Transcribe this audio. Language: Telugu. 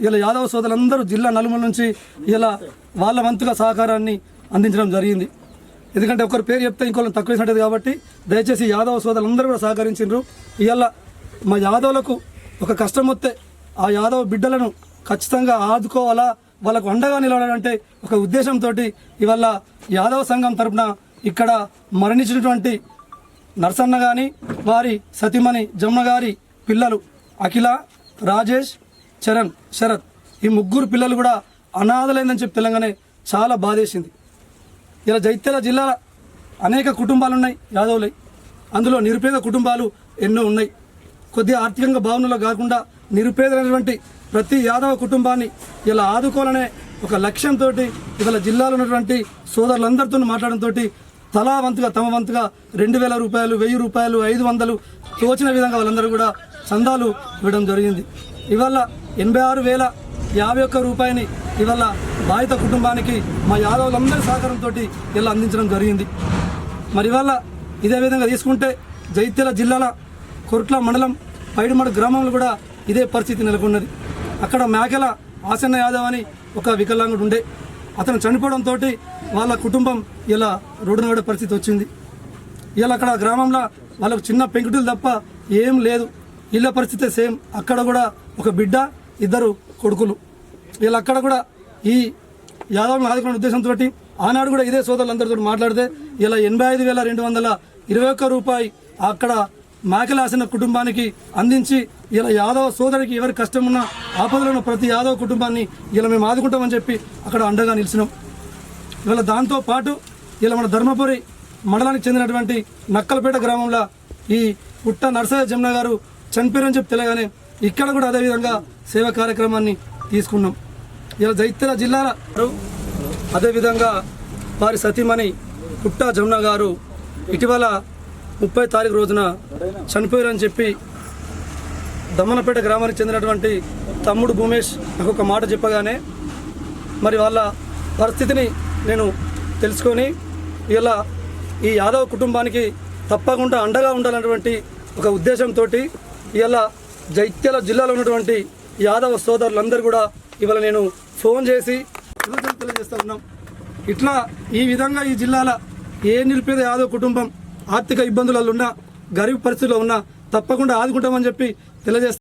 ఇలా యాదవ సోదరులందరూ జిల్లా నలుమూల నుంచి ఇలా వాళ్ళ వంతుగా సహకారాన్ని అందించడం జరిగింది. ఎందుకంటే ఒకరి పేరు చెప్తే ఇంకోళ్ళని తక్కువ వేసినట్టు కాబట్టి దయచేసి యాదవ సోదరులందరూ కూడా సహకరించారు. ఇవాళ మా యాదవులకు ఒక కష్టం వస్తే ఆ యాదవ బిడ్డలను ఖచ్చితంగా ఆదుకోవాలా, వాళ్ళకు అండగా నిలబడాలంటే ఒక ఉద్దేశంతో ఇవాళ యాదవ సంఘం తరఫున ఇక్కడ మరణించినటువంటి నర్సన్న కానీ వారి సతీమణి జమున గారి పిల్లలు అఖిల, రాజేష్, చరణ్, శరత్ ఈ ముగ్గురు పిల్లలు కూడా అనాథలైందని చెప్పి తెలంగాణ చాలా బాధేసింది. ఇలా జైత్యాల జిల్లాలో అనేక కుటుంబాలు ఉన్నాయి యాదవులై, అందులో నిరుపేద కుటుంబాలు ఎన్నో ఉన్నాయి. కొద్దిగా ఆర్థికంగా భావనలో కాకుండా నిరుపేదైనటువంటి ప్రతి యాదవ కుటుంబాన్ని ఇలా ఆదుకోవాలనే ఒక లక్ష్యంతో ఇవాళ జిల్లాలో ఉన్నటువంటి సోదరులందరితో మాట్లాడడంతో తలా వంతుగా తమ వంతుగా 2,000 రూపాయలు, 1,000 రూపాయలు, 500 తోచిన విధంగా వాళ్ళందరూ కూడా చందాలు ఇవ్వడం జరిగింది. ఇవాళ 86,051 రూపాయని ఇవాళ బాధిత కుటుంబానికి మా యాదవులందరి సహకారంతో ఇలా అందించడం జరిగింది. మరి ఇవాళ ఇదే విధంగా తీసుకుంటే జైత్యాల జిల్లాల కొర్ట్ల మండలం పైడిమడు గ్రామంలో కూడా ఇదే పరిస్థితి నెలకొన్నది. అక్కడ మేకల ఆసన్న యాదవ్ అని ఒక వికలాంగుడు ఉండే, అతను చనిపోవడంతో వాళ్ళ కుటుంబం ఇలా రోడ్డున పడే పరిస్థితి వచ్చింది. ఇలా అక్కడ గ్రామంలో వాళ్ళకు చిన్న పెంకుటిలు తప్ప ఏం లేదు. ఇళ్ళ పరిస్థితి సేమ్. అక్కడ కూడా ఒక బిడ్డ, 2 కొడుకులు. వీళ్ళు అక్కడ కూడా ఈ యాదవ్ని ఆదుకునే ఉద్దేశంతో ఆనాడు కూడా ఇదే సోదరులందరితో మాట్లాడితే ఇలా 85,221 రూపాయి అక్కడ మేకలాసిన కుటుంబానికి అందించి ఇలా యాదవ సోదరికి ఎవరి కష్టం ఉన్నా ఆపదలో ఉన్న ప్రతి యాదవ కుటుంబాన్ని ఇలా మేము ఆదుకుంటామని చెప్పి అక్కడ అండగా నిలిచినాం. ఇవాళ దాంతో పాటు ఇలా మన ధర్మపురి మండలానికి చెందినటువంటి నక్కలపేట గ్రామంలో ఈ పుట్ట నర్సయ్య జమున గారు చనిపోయారని చెప్పి తెలియగానే ఇక్కడ కూడా అదేవిధంగా సేవా కార్యక్రమాన్ని తీసుకున్నాం. ఇలా జైత్యాల జిల్లాలో అదేవిధంగా వారి సతీమణి పుట్ట జమున గారు ఇటీవల 30 తారీఖు రోజున చనిపోయారని చెప్పి దమ్మనపేట గ్రామానికి చెందినటువంటి తమ్ముడు భూమేష్ నాకు ఒక మాట చెప్పగానే మరి వాళ్ళ పరిస్థితిని నేను తెలుసుకొని ఇలా ఈ యాదవ్ కుటుంబానికి తప్పకుండా అండగా ఉండాలన్నటువంటి ఒక ఉద్దేశంతో ఇలా జైత్యాల జిల్లాలో ఉన్నటువంటి యాదవ సోదరులందరూ కూడా ఇవాళ నేను ఫోన్ చేసి తెలియజేస్తూ ఉన్నాం. ఇట్లా ఈ విధంగా ఈ జిల్లాల ఏ నిరుపేద యాదవ్ కుటుంబం ఆర్థిక ఇబ్బందులలో ఉన్నా, గరీబ్ పరిస్థితుల్లో ఉన్నా తప్పకుండా ఆదుకుంటామని చెప్పి తెలియజేస్తాం.